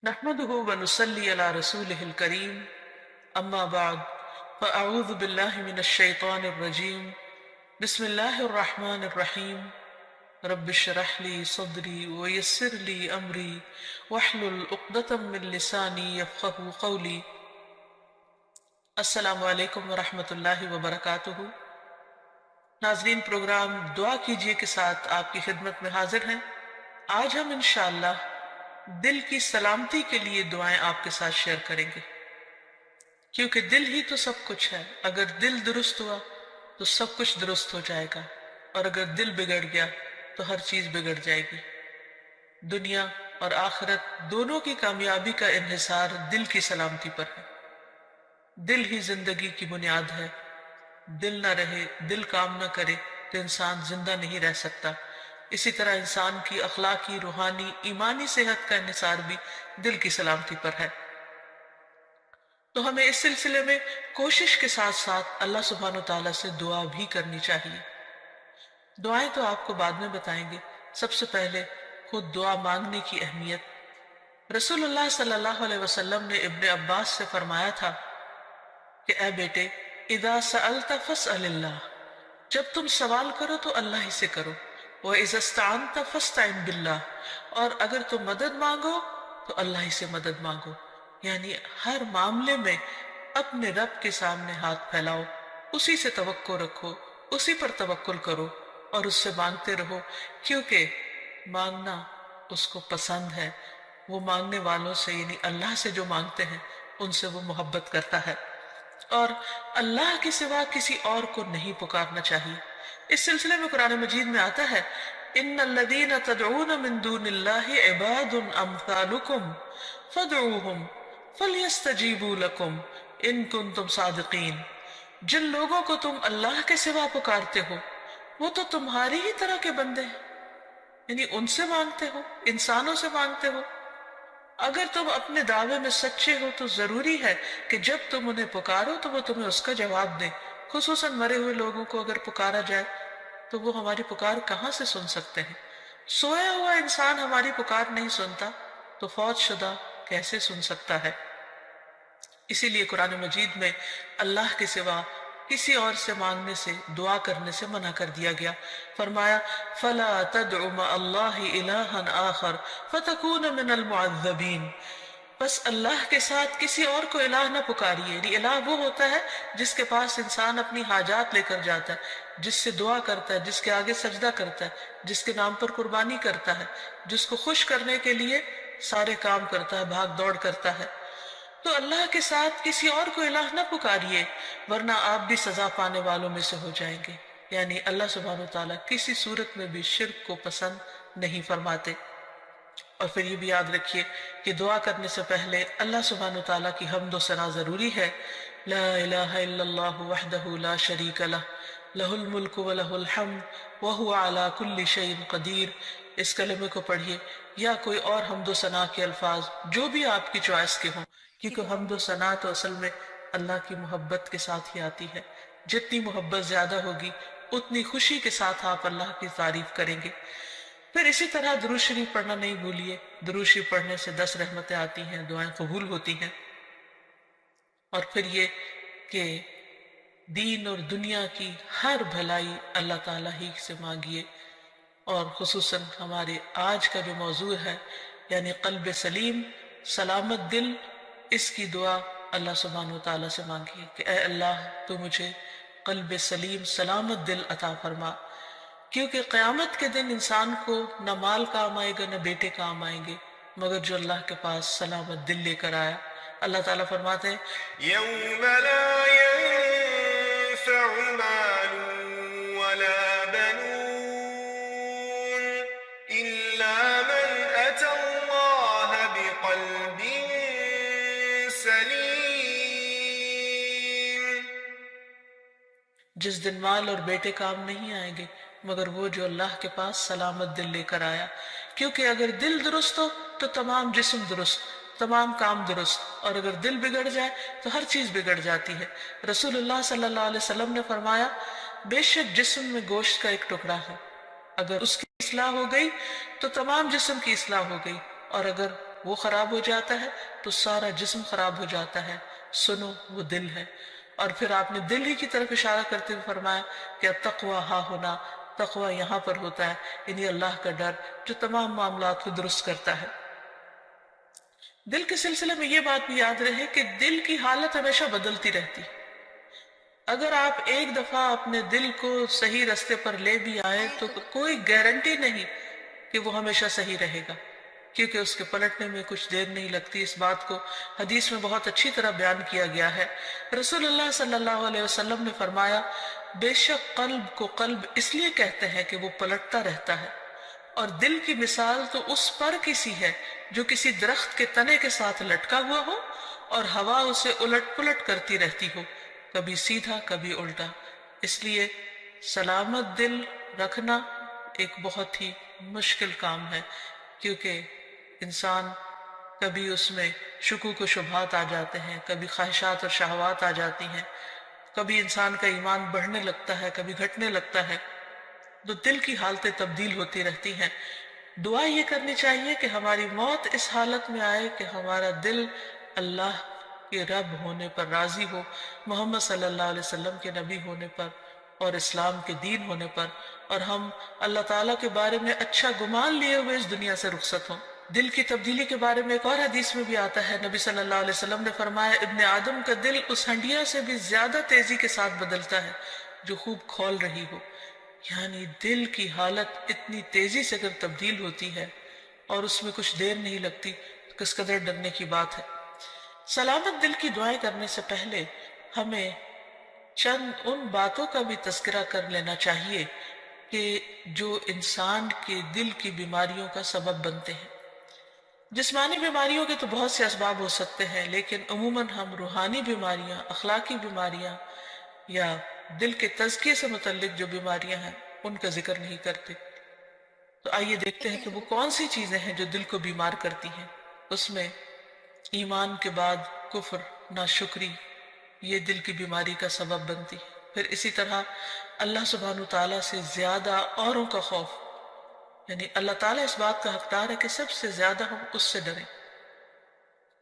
نحمده ونصلي على رسوله الكريم أما بعد فأعوذ بالله من الشيطان الرجيم بسم الله الرحمن الرحيم رب اشرح لي صدري ويسر لي أمري واحلل عقدة من لساني يفقهوا قولي. السلام علیکم ورحمۃ اللہ وبرکاتہ. ناظرین، پروگرام دعا کیجئے کے ساتھ آپ کی خدمت میں حاضر ہیں. آج ہم انشاءاللہ دل کی سلامتی کے لیے دعائیں آپ کے ساتھ شیئر کریں گے، کیونکہ دل ہی تو سب کچھ ہے. اگر دل درست ہوا تو سب کچھ درست ہو جائے گا، اور اگر دل بگڑ گیا تو ہر چیز بگڑ جائے گی. دنیا اور آخرت دونوں کی کامیابی کا انحصار دل کی سلامتی پر ہے. دل ہی زندگی کی بنیاد ہے. دل نہ رہے، دل کام نہ کرے تو انسان زندہ نہیں رہ سکتا. اسی طرح انسان کی اخلاقی، روحانی، ایمانی صحت کا انحصار بھی دل کی سلامتی پر ہے. تو ہمیں اس سلسلے میں کوشش کے ساتھ ساتھ اللہ سبحانہ وتعالیٰ سے دعا بھی کرنی چاہیے. دعائیں تو آپ کو بعد میں بتائیں گے. سب سے پہلے خود دعا مانگنے کی اہمیت. رسول اللہ صلی اللہ علیہ وسلم نے ابن عباس سے فرمایا تھا کہ اے بیٹے، اذا سألت فاسأل اللہ، جب تم سوال کرو تو اللہ ہی سے کرو. وَإِذَا اسْتَعَنْتَ فَاسْتَعِنْ بِاللَّهِ، اور اگر تم مدد مانگو تو اللہ ہی سے مدد مانگو. یعنی ہر معاملے میں اپنے رب کے سامنے ہاتھ پھیلاؤ، اسی سے توقع رکھو، اسی پر توکل کرو اور اس سے مانگتے رہو، کیونکہ مانگنا اس کو پسند ہے. وہ مانگنے والوں سے، یعنی اللہ سے جو مانگتے ہیں ان سے وہ محبت کرتا ہے، اور اللہ کے سوا کسی اور کو نہیں پکارنا چاہیے. اس سلسلے میں قرآن مجید میں آتا ہے ان الذین تدعون من دون اللہ عباد امثالکم فادعوہم فلیستجیبوا لکم ان کنتم صادقین. جن لوگوں کو تم اللہ کے سوا پکارتے ہو وہ تو تمہاری ہی طرح کے بندے ہیں، یعنی ان سے مانگتے ہو، انسانوں سے مانگتے ہو. اگر تم اپنے دعوے میں سچے ہو تو ضروری ہے کہ جب تم انہیں پکارو تو وہ تمہیں اس کا جواب دیں. خصوصاً مرے ہوئے لوگوں کو اگر پکارا جائے تو وہ ہماری پکار کہاں سے سن سکتے ہیں؟ سویا ہوا انسان ہماری پکار نہیں سنتا تو فوت شدہ کیسے سن سکتا ہے؟ اسی لیے قرآن مجید میں اللہ کے سوا کسی اور سے مانگنے سے، دعا کرنے سے منع کر دیا گیا. فرمایا فَلَا تَدْعُ مَعَ اللَّهِ إِلَٰهًا آخَرَ فَتَكُونَ مِنَ الْمُعَذَّبِينَ. بس اللہ کے ساتھ کسی اور کو الہ نہ پکاریے. یعنی الہ وہ ہوتا ہے جس کے پاس انسان اپنی حاجات لے کر جاتا ہے، جس سے دعا کرتا ہے، جس کے آگے سجدہ کرتا ہے، جس کے نام پر قربانی کرتا ہے، جس کو خوش کرنے کے لیے سارے کام کرتا ہے، بھاگ دوڑ کرتا ہے. تو اللہ کے ساتھ کسی اور کو الہ نہ پکاریے، ورنہ آپ بھی سزا پانے والوں میں سے ہو جائیں گے. یعنی اللہ سبحانہ وتعالیٰ کسی صورت میں بھی شرک کو پسند نہیں فرماتے. اور پھر یہ بھی یاد رکھیے کہ دعا کرنے سے پہلے اللہ سبحانہ وتعالیٰ کی حمد و ثنا ضروری ہے. لا الہ الا اللہ وحدہ لا شریک لہ، لہ الملک و لہ الحمد وہو علی کل شیء قدیر. اس کلمے کو پڑھیے یا کوئی اور حمد و ثنا کے الفاظ جو بھی آپ کی چوائس کے ہوں، کیونکہ حمد و ثنا تو اصل میں اللہ کی محبت کے ساتھ ہی آتی ہے. جتنی محبت زیادہ ہوگی اتنی خوشی کے ساتھ آپ اللہ کی تعریف کریں گے. پھر اسی طرح درود شریف پڑھنا نہیں بھولیے. درود شریف پڑھنے سے 10 رحمتیں آتی ہیں، دعائیں قبول ہوتی ہیں. اور پھر یہ کہ دین اور دنیا کی ہر بھلائی اللہ تعالیٰ ہی سے مانگیے. اور خصوصاً ہمارے آج کا جو موضوع ہے یعنی قلب سلیم، سلامت دل، اس کی دعا اللہ سبحانہ وتعالیٰ سے مانگیے کہ اے اللہ تو مجھے قلب سلیم، سلامت دل عطا فرما. کیونکہ قیامت کے دن انسان کو نہ مال کام آئے گا نہ بیٹے کام آئیں گے مگر جو اللہ کے پاس سلامت دل لے کر آیا. اللہ تعالیٰ فرماتے ہیں يوم لا ينفع مال ولا بنون إلا من أتى الله بقلب سليم. جس دن مال اور بیٹے کام نہیں آئیں گے مگر وہ جو اللہ کے پاس سلامت دل لے کر آیا. کیونکہ اگر دل درست ہو تو تمام جسم درست، تمام کام درست، اور اگر دل بگڑ جائے تو ہر چیز بگڑ جاتی ہے. رسول اللہ صلی اللہ علیہ وسلم نے فرمایا بے شک جسم میں گوشت کا ایک ٹکڑا ہے، اگر اس کی اصلاح ہو گئی تو تمام جسم کی اصلاح ہو گئی، اور اگر وہ خراب ہو جاتا ہے تو سارا جسم خراب ہو جاتا ہے. سنو وہ دل ہے. اور پھر آپ نے دل ہی کی طرف اشارہ کرتے ہوئے فرمایا کہ التقویٰ ہا ہونا، تقویٰ یہاں پر ہوتا ہے، یعنی اللہ کا ڈر جو تمام معاملات کو درست کرتا ہے. دل کے سلسلے میں یہ بات بھی یاد رہے کہ دل کی حالت ہمیشہ بدلتی رہتی. اگر آپ ایک دفعہ اپنے دل کو صحیح رستے پر لے بھی آئے تو کوئی گارنٹی نہیں کہ وہ ہمیشہ صحیح رہے گا، کیونکہ اس کے پلٹنے میں کچھ دیر نہیں لگتی. اس بات کو حدیث میں بہت اچھی طرح بیان کیا گیا ہے. رسول اللہ صلی اللہ علیہ وسلم نے فرمایا بے شک قلب کو قلب اس لیے کہتے ہیں کہ وہ پلٹتا رہتا ہے، اور دل کی مثال تو اس پر کسی ہے جو کسی درخت کے تنے کے ساتھ لٹکا ہوا ہو اور ہوا اسے الٹ پلٹ کرتی رہتی ہو، کبھی سیدھا کبھی الٹا. اس لیے سلامت دل رکھنا ایک بہت ہی مشکل کام ہے، کیونکہ انسان کبھی اس میں شکوک و شبہات آ جاتے ہیں، کبھی خواہشات اور شہوات آ جاتی ہیں، کبھی انسان کا ایمان بڑھنے لگتا ہے، کبھی گھٹنے لگتا ہے. تو دل کی حالتیں تبدیل ہوتی رہتی ہیں. دعا یہ کرنی چاہیے کہ ہماری موت اس حالت میں آئے کہ ہمارا دل اللہ کے رب ہونے پر راضی ہو، محمد صلی اللہ علیہ وسلم کے نبی ہونے پر اور اسلام کے دین ہونے پر، اور ہم اللہ تعالیٰ کے بارے میں اچھا گمان لیے ہوئے اس دنیا سے رخصت ہوں. دل کی تبدیلی کے بارے میں ایک اور حدیث میں بھی آتا ہے، نبی صلی اللہ علیہ وسلم نے فرمایا ابن آدم کا دل اس ہنڈیا سے بھی زیادہ تیزی کے ساتھ بدلتا ہے جو خوب کھول رہی ہو. یعنی دل کی حالت اتنی تیزی سے اگر تبدیل ہوتی ہے اور اس میں کچھ دیر نہیں لگتی تو کس قدر ڈرنے کی بات ہے. سلامت دل کی دعائیں کرنے سے پہلے ہمیں چند ان باتوں کا بھی تذکرہ کر لینا چاہیے کہ جو انسان کے دل کی بیماریوں کا سبب بنتے ہیں. جسمانی بیماریوں کے تو بہت سے اسباب ہو سکتے ہیں، لیکن عموماً ہم روحانی بیماریاں، اخلاقی بیماریاں یا دل کے تزکیے سے متعلق جو بیماریاں ہیں ان کا ذکر نہیں کرتے. تو آئیے دیکھتے ہیں کہ وہ کون سی چیزیں ہیں جو دل کو بیمار کرتی ہیں. اس میں ایمان کے بعد کفر، ناشکری، یہ دل کی بیماری کا سبب بنتی ہے. پھر اسی طرح اللہ سبحانہ وتعالیٰ سے زیادہ اوروں کا خوف، یعنی اللہ تعالیٰ اس بات کا حقدار ہے کہ سب سے زیادہ ہم اس سے ڈریں.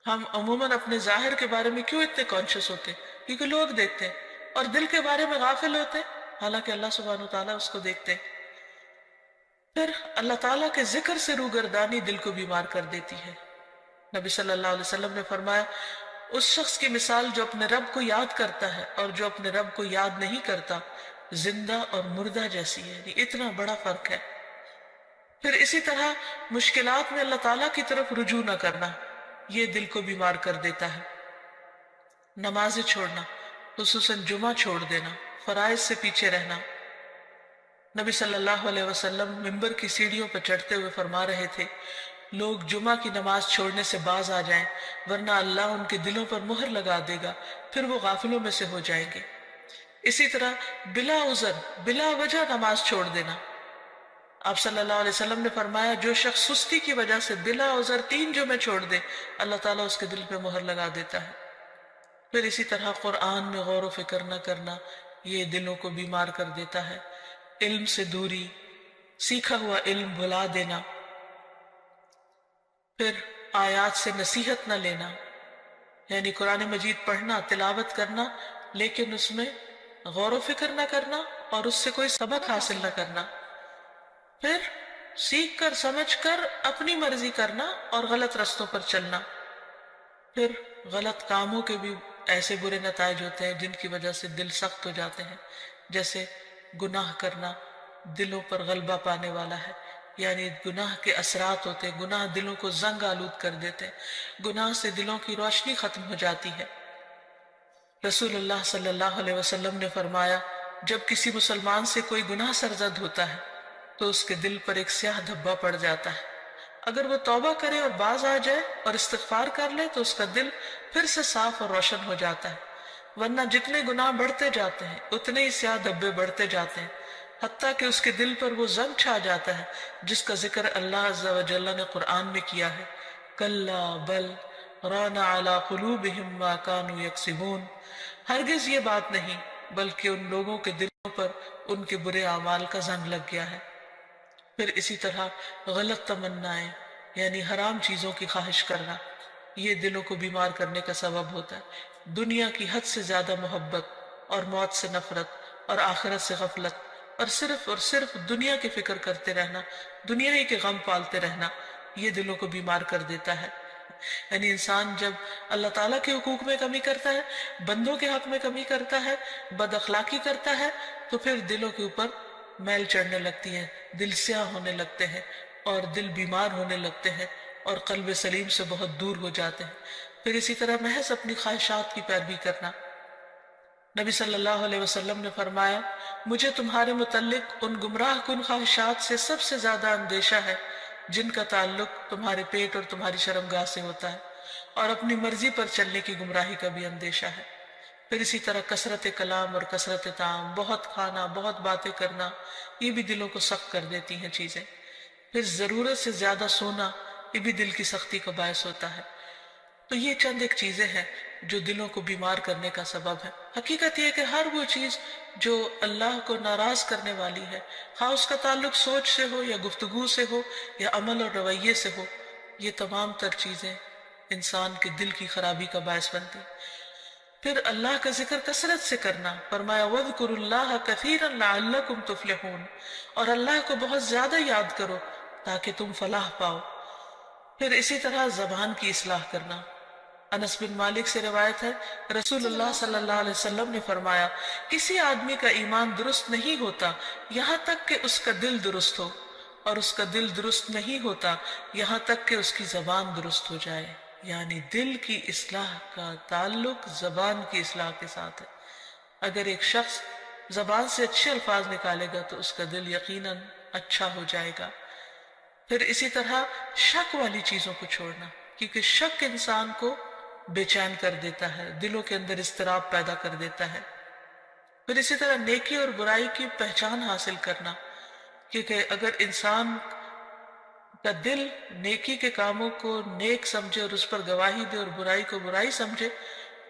ہم عموماً اپنے ظاہر کے بارے میں کیوں اتنے کانشیس ہوتے ہیں؟ کیونکہ لوگ دیکھتے ہیں، اور دل کے بارے میں غافل ہوتے ہیں حالانکہ اللہ سبحانہ وتعالیٰ اس کو دیکھتے ہیں. پھر اللہ تعالیٰ کے ذکر سے روگردانی دل کو بیمار کر دیتی ہے. نبی صلی اللہ علیہ وسلم نے فرمایا اس شخص کی مثال جو اپنے رب کو یاد کرتا ہے اور جو اپنے رب کو یاد نہیں کرتا زندہ اور مردہ جیسی ہے. یعنی اتنا بڑا فرق ہے. پھر اسی طرح مشکلات میں اللہ تعالیٰ کی طرف رجوع نہ کرنا، یہ دل کو بیمار کر دیتا ہے. نمازیں چھوڑنا، خصوصاً جمعہ چھوڑ دینا، فرائض سے پیچھے رہنا. نبی صلی اللہ علیہ وسلم منبر کی سیڑھیوں پر چڑھتے ہوئے فرما رہے تھے لوگ جمعہ کی نماز چھوڑنے سے باز آ جائیں ورنہ اللہ ان کے دلوں پر مہر لگا دے گا، پھر وہ غافلوں میں سے ہو جائیں گے. اسی طرح بلا عذر، بلا وجہ نماز چھوڑ دینا. آپ صلی اللہ علیہ وسلم نے فرمایا جو شخص سستی کی وجہ سے بلا عذر 3 جمعے چھوڑ دے اللہ تعالیٰ اس کے دل پہ مہر لگا دیتا ہے. پھر اسی طرح قرآن میں غور و فکر نہ کرنا، یہ دلوں کو بیمار کر دیتا ہے. علم سے دوری، سیکھا ہوا علم بھلا دینا. پھر آیات سے نصیحت نہ لینا، یعنی قرآن مجید پڑھنا، تلاوت کرنا، لیکن اس میں غور و فکر نہ کرنا اور اس سے کوئی سبق حاصل نہ کرنا. پھر سیکھ کر سمجھ کر اپنی مرضی کرنا اور غلط رستوں پر چلنا. پھر غلط کاموں کے بھی ایسے برے نتائج ہوتے ہیں جن کی وجہ سے دل سخت ہو جاتے ہیں، جیسے گناہ کرنا دلوں پر غلبہ پانے والا ہے. یعنی گناہ کے اثرات ہوتے ہیں، گناہ دلوں کو زنگ آلود کر دیتے ہیں، گناہ سے دلوں کی روشنی ختم ہو جاتی ہے. رسول اللہ صلی اللہ علیہ وسلم نے فرمایا جب کسی مسلمان سے کوئی گناہ سرزد ہوتا ہے تو اس کے دل پر ایک سیاہ دھبا پڑ جاتا ہے. اگر وہ توبہ کرے اور باز آ جائے اور استغفار کر لے تو اس کا دل پھر سے صاف اور روشن ہو جاتا ہے. ورنہ جتنے گناہ بڑھتے جاتے ہیں اتنے ہی سیاہ دھبے بڑھتے جاتے ہیں، حتیٰ کہ اس کے دل پر وہ زنگ چھا جاتا ہے جس کا ذکر اللہ عز و جل نے قرآن میں کیا ہے. کلا بل ران علی قلوبہم ما کانوا یکسبون. ہرگز یہ بات نہیں بلکہ ان لوگوں کے دلوں پر ان کے برے اعمال کا زنگ لگ گیا ہے. پھر اسی طرح غلط تمنائیں، یعنی حرام چیزوں کی خواہش کرنا، یہ دلوں کو بیمار کرنے کا سبب ہوتا ہے۔ دنیا کی حد سے زیادہ محبت اور موت سے نفرت اور آخرت سے غفلت اور صرف دنیا کی فکر کرتے رہنا، دنیا ہی کے غم پالتے رہنا، یہ دلوں کو بیمار کر دیتا ہے۔ یعنی انسان جب اللہ تعالیٰ کے حقوق میں کمی کرتا ہے، بندوں کے حق میں کمی کرتا ہے، بد اخلاقی کرتا ہے، تو پھر دلوں کے اوپر میل چڑھنے لگتی ہے، دل سیاہ ہونے لگتے ہیں اور دل بیمار ہونے لگتے ہیں اور قلب سلیم سے بہت دور ہو جاتے ہیں۔ پھر اسی طرح محض اپنی خواہشات کی پیروی کرنا۔ نبی صلی اللہ علیہ وسلم نے فرمایا، مجھے تمہارے متعلق ان گمراہ کن خواہشات سے سب سے زیادہ اندیشہ ہے جن کا تعلق تمہارے پیٹ اور تمہاری شرمگاہ سے ہوتا ہے، اور اپنی مرضی پر چلنے کی گمراہی کا بھی اندیشہ ہے۔ پھر اسی طرح کثرت کلام اور کثرت طعام، بہت کھانا، بہت باتیں کرنا، یہ بھی دلوں کو سخت کر دیتی ہیں چیزیں۔ پھر ضرورت سے زیادہ سونا، یہ بھی دل کی سختی کا باعث ہوتا ہے۔ تو یہ چند ایک چیزیں ہیں جو دلوں کو بیمار کرنے کا سبب ہے۔ حقیقت یہ ہے کہ ہر وہ چیز جو اللہ کو ناراض کرنے والی ہے، خواہ اس کا تعلق سوچ سے ہو یا گفتگو سے ہو یا عمل اور رویے سے ہو، یہ تمام تر چیزیں انسان کے دل کی خرابی کا باعث بنتی ہیں۔ پھر اللہ کا ذکر کثرت سے کرنا، فرمایا وَاذْكُرُوا اللَّهَ كَثِيرًا لَعَلَّكُمْ تُفْلِحُونَ، اور اللہ کو بہت زیادہ یاد کرو تاکہ تم فلاح پاؤ۔ پھر اسی طرح زبان کی اصلاح کرنا۔ انس بن مالک سے روایت ہے، رسول اللہ صلی اللہ علیہ وسلم نے فرمایا، کسی آدمی کا ایمان درست نہیں ہوتا یہاں تک کہ اس کا دل درست ہو، اور اس کا دل درست نہیں ہوتا یہاں تک کہ اس کی زبان درست ہو جائے۔ یعنی دل کی اصلاح کا تعلق زبان کی اصلاح کے ساتھ ہے۔ اگر ایک شخص زبان سے اچھے الفاظ نکالے گا تو اس کا دل یقیناً اچھا ہو جائے گا۔ پھر اسی طرح شک والی چیزوں کو چھوڑنا، کیونکہ شک انسان کو بے چین کر دیتا ہے، دلوں کے اندر اضطراب پیدا کر دیتا ہے۔ پھر اسی طرح نیکی اور برائی کی پہچان حاصل کرنا، کیونکہ اگر انسان کا دل نیکی کے کاموں کو نیک سمجھے اور اس پر گواہی دے اور برائی کو برائی سمجھے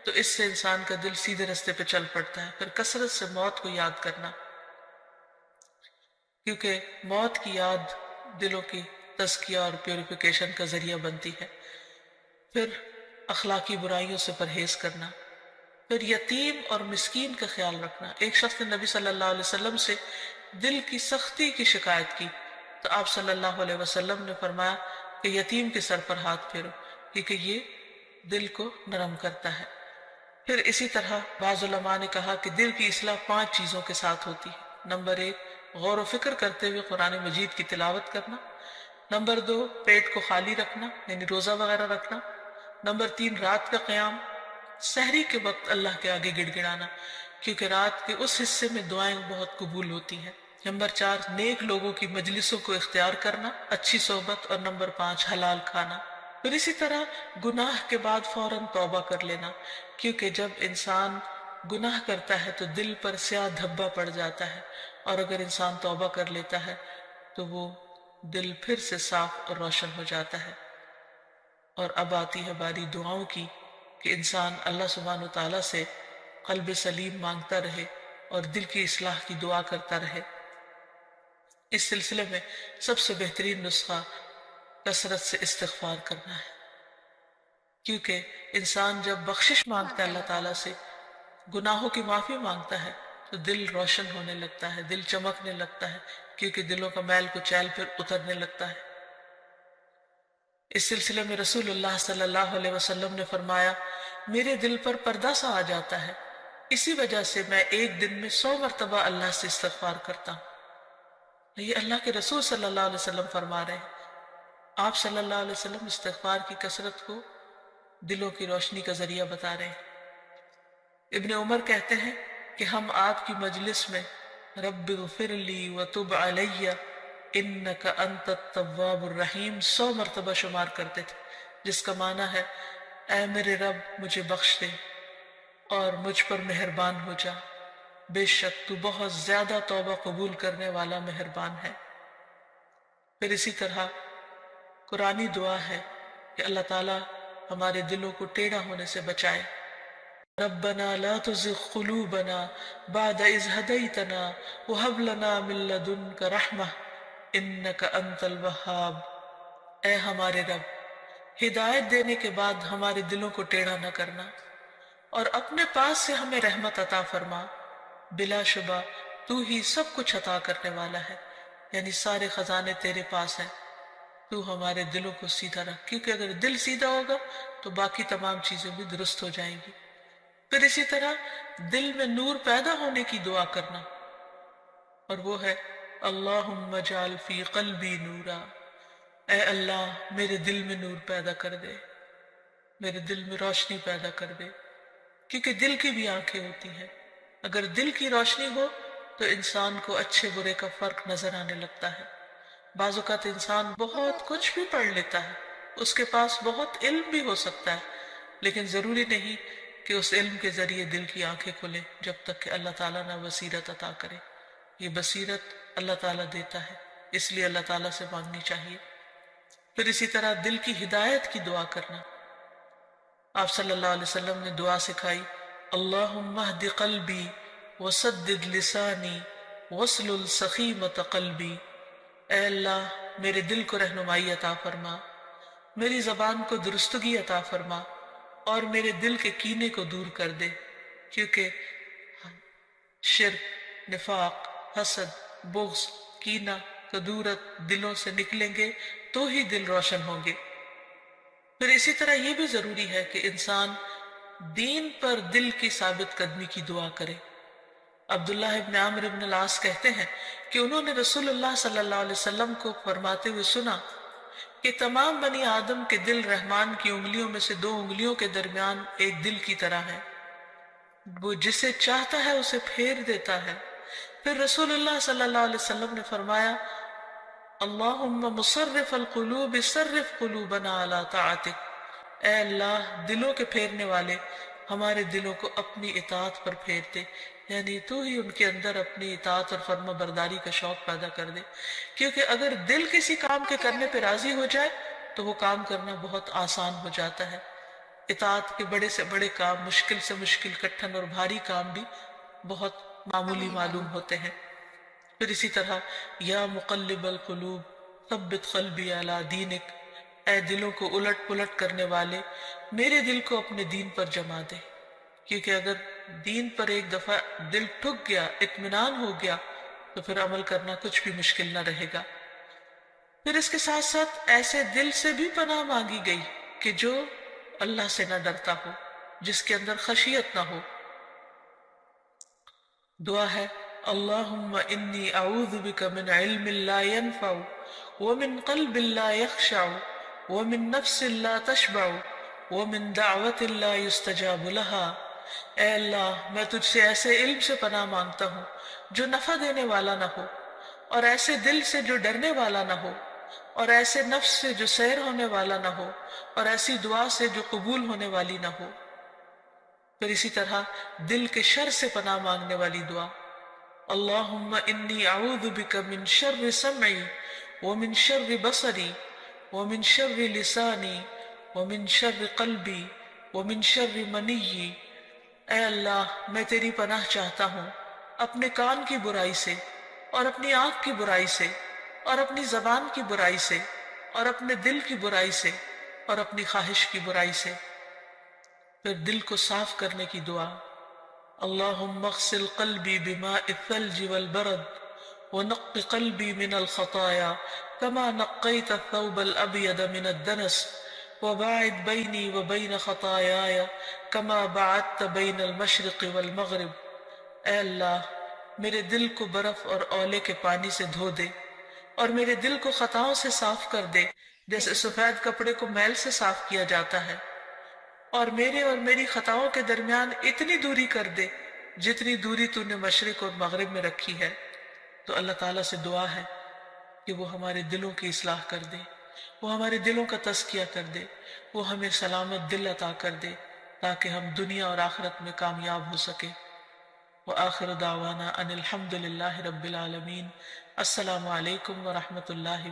تو اس سے انسان کا دل سیدھے رستے پہ چل پڑتا ہے۔ پھر کثرت سے موت کو یاد کرنا، کیونکہ موت کی یاد دلوں کی تزکیہ اور پیوریفیکیشن کا ذریعہ بنتی ہے۔ پھر اخلاقی برائیوں سے پرہیز کرنا، پھر یتیم اور مسکین کا خیال رکھنا۔ ایک شخص نے نبی صلی اللہ علیہ وسلم سے دل کی سختی کی شکایت کی تو آپ صلی اللہ علیہ وسلم نے فرمایا کہ یتیم کے سر پر ہاتھ پھیرو، کیونکہ یہ دل کو نرم کرتا ہے۔ پھر اسی طرح بعض علماء نے کہا کہ دل کی اصلاح 5 چیزوں کے ساتھ ہوتی ہے۔ نمبر 1، غور و فکر کرتے ہوئے قرآن مجید کی تلاوت کرنا۔ نمبر 2، پیٹ کو خالی رکھنا، یعنی روزہ وغیرہ رکھنا۔ نمبر 3، رات کا قیام، سحری کے وقت اللہ کے آگے گڑ گڑانا، کیونکہ رات کے اس حصے میں دعائیں بہت قبول ہوتی ہیں۔ نمبر 4، نیک لوگوں کی مجلسوں کو اختیار کرنا، اچھی صحبت۔ اور نمبر 5، حلال کھانا۔ پھر اسی طرح گناہ کے بعد فوراً توبہ کر لینا، کیونکہ جب انسان گناہ کرتا ہے تو دل پر سیاہ دھبا پڑ جاتا ہے، اور اگر انسان توبہ کر لیتا ہے تو وہ دل پھر سے صاف اور روشن ہو جاتا ہے۔ اور اب آتی ہے باری دعاؤں کی کہ انسان اللہ سبحانہ وتعالیٰ سے قلب سلیم مانگتا رہے اور دل کی اصلاح کی دعا کرتا رہے۔ اس سلسلے میں سب سے بہترین نسخہ کثرت سے استغفار کرنا ہے، کیونکہ انسان جب بخشش مانگتا ہے اللہ تعالیٰ سے، گناہوں کی معافی مانگتا ہے تو دل روشن ہونے لگتا ہے، دل چمکنے لگتا ہے، کیونکہ دلوں کا میل کچیل پھر اترنے لگتا ہے۔ اس سلسلے میں رسول اللہ صلی اللہ علیہ وسلم نے فرمایا، میرے دل پر پردہ سا آ جاتا ہے، اسی وجہ سے میں ایک دن میں 100 مرتبہ اللہ سے استغفار کرتا ہوں۔ یہ اللہ کے رسول صلی اللہ علیہ وسلم فرما رہے ہیں۔ آپ صلی اللہ علیہ وسلم استغفار کی کثرت کو دلوں کی روشنی کا ذریعہ بتا رہے ہیں۔ ابن عمر کہتے ہیں کہ ہم آپ کی مجلس میں رب اغفر لی وتب علی انک انت التواب الرحیم 100 مرتبہ شمار کرتے تھے، جس کا معنی ہے اے میرے رب مجھے بخش دے اور مجھ پر مہربان ہو جا، بے شک تو بہت زیادہ توبہ قبول کرنے والا مہربان ہے۔ پھر اسی طرح قرآنی دعا ہے کہ اللہ تعالیٰ ہمارے دلوں کو ٹیڑھا ہونے سے بچائے۔ ربنا لا تزغ قلوبنا بعد اذ ہدیتنا وہب لنا من لدنک رحمہ انک انت الوہاب۔ اے ہمارے رب، ہدایت دینے کے بعد ہمارے دلوں کو ٹیڑھا نہ کرنا، اور اپنے پاس سے ہمیں رحمت عطا فرما۔ بلا شبہ تو ہی سب کچھ عطا کرنے والا ہے، یعنی سارے خزانے تیرے پاس ہیں۔ تو ہمارے دلوں کو سیدھا رکھ، کیونکہ اگر دل سیدھا ہوگا تو باقی تمام چیزیں بھی درست ہو جائیں گی۔ پھر اسی طرح دل میں نور پیدا ہونے کی دعا کرنا، اور وہ ہے اللہم اجعل فی قلبی نورا، اے اللہ میرے دل میں نور پیدا کر دے، میرے دل میں روشنی پیدا کر دے، کیونکہ دل کی بھی آنکھیں ہوتی ہیں۔ اگر دل کی روشنی ہو تو انسان کو اچھے برے کا فرق نظر آنے لگتا ہے۔ بعض اوقات انسان بہت کچھ بھی پڑھ لیتا ہے، اس کے پاس بہت علم بھی ہو سکتا ہے، لیکن ضروری نہیں کہ اس علم کے ذریعے دل کی آنکھیں کھلیں جب تک کہ اللہ تعالیٰ نہ بصیرت عطا کرے۔ یہ بصیرت اللہ تعالیٰ دیتا ہے، اس لیے اللہ تعالیٰ سے مانگنی چاہیے۔ پھر اسی طرح دل کی ہدایت کی دعا کرنا۔ آپ صلی اللہ علیہ وسلم نے دعا سکھائی، اللہم اہد قلبی وسدد لسانی واسلل سخیمۃ قلبی، اے اللہ میرے دل کو رہنمائی عطا فرما، میری زبان کو درستگی عطا فرما، اور میرے دل کے کینے کو دور کر دے، کیونکہ شرک، نفاق، حسد، بغض، کینہ، کدورت دلوں سے نکلیں گے تو ہی دل روشن ہوں گے۔ پھر اسی طرح یہ بھی ضروری ہے کہ انسان دین پر دل کی ثابت قدمی کی دعا کرے۔ عبداللہ ابن عمرو ابن العاص کہتے ہیں کہ انہوں نے رسول اللہ صلی اللہ علیہ وسلم کو فرماتے ہوئے سنا کہ تمام بنی آدم کے دل رحمان کی انگلیوں میں سے 2 انگلیوں کے درمیان ایک دل کی طرح ہے، وہ جسے چاہتا ہے اسے پھیر دیتا ہے۔ پھر رسول اللہ صلی اللہ علیہ وسلم نے فرمایا، اللہم مصرف القلوب صرف قلوبنا علی طاعتک، اے اللہ دلوں کے پھیرنے والے ہمارے دلوں کو اپنی اطاعت پر پھیر دے، یعنی تو ہی ان کے اندر اپنی اطاعت اور فرما برداری کا شوق پیدا کر دے، کیونکہ اگر دل کسی کام کے کرنے پہ راضی ہو جائے تو وہ کام کرنا بہت آسان ہو جاتا ہے۔ اطاعت کے بڑے سے بڑے کام، مشکل سے مشکل، کٹھن اور بھاری کام بھی بہت معمولی معلوم ہوتے ہیں۔ پھر اسی طرح یا مقلب القلوب ثبت قلبی علی دینک، اے دلوں کو الٹ پلٹ کرنے والے میرے دل کو اپنے دین پر جما دے، کیونکہ اگر دین پر ایک دفعہ دل ٹھک گیا، اطمینان ہو گیا، تو پھر عمل کرنا کچھ بھی مشکل نہ رہے گا۔ پھر اس کے ساتھ ساتھ ایسے دل سے بھی پناہ مانگی گئی کہ جو اللہ سے نہ ڈرتا ہو، جس کے اندر خشیت نہ ہو۔ دعا ہے اللہم انی اعوذ بک من علم لا ينفع ومن قلب لا يخشع ومن نفس لا تشبع ومن دعوت لا يستجاب لها، اے اللہ میں تجھ سے ایسے علم سے پناہ مانگتا ہوں جو نفع دینے والا نہ ہو، اور ایسے دل سے جو ڈرنے والا نہ ہو، اور ایسے نفس سے جو سیر ہونے والا نہ ہو، اور ایسی دعا سے جو قبول ہونے والی نہ ہو۔ پھر اسی طرح دل کے شر سے پناہ مانگنے والی دعا، اللہم انی اعوذ بک من شر سمعی ومن شر بصری ومن شر لسانی ومن شر قلبی ومن شر منی، اے اللہ میں تیری پناہ چاہتا ہوں اپنے کان کی برائی سے، اور اپنی آنکھ کی برائی سے، اور اپنی زبان کی برائی سے، اور اپنے دل کی برائی سے، اور اپنی خواہش کی برائی سے۔ پھر دل کو صاف کرنے کی دعا، اللہم اغسل قلبی بماء الثلج والبرد ونق قلبی من الخطایا کما نقیت الثوب الابید من الدنس وباعد بینی وبین خطایایا کما باعدت بین المشرق والمغرب، اے اللہ میرے دل کو برف اور اولے کے پانی سے دھو دے، اور میرے دل کو خطاؤں سے صاف کر دے جیسے سفید کپڑے کو میل سے صاف کیا جاتا ہے، اور میرے اور میری خطاؤں کے درمیان اتنی دوری کر دے جتنی دوری تو نے مشرق اور مغرب میں رکھی ہے۔ تو اللہ تعالیٰ سے دعا ہے کہ وہ ہمارے دلوں کی اصلاح کر دے، وہ ہمارے دلوں کا تزکیہ کر دے، وہ ہمیں سلامت دل عطا کر دے تاکہ ہم دنیا اور آخرت میں کامیاب ہو سکے۔ وآخر دعوانا ان الحمد للہ رب العالمین۔ السلام علیکم ورحمۃ اللہ۔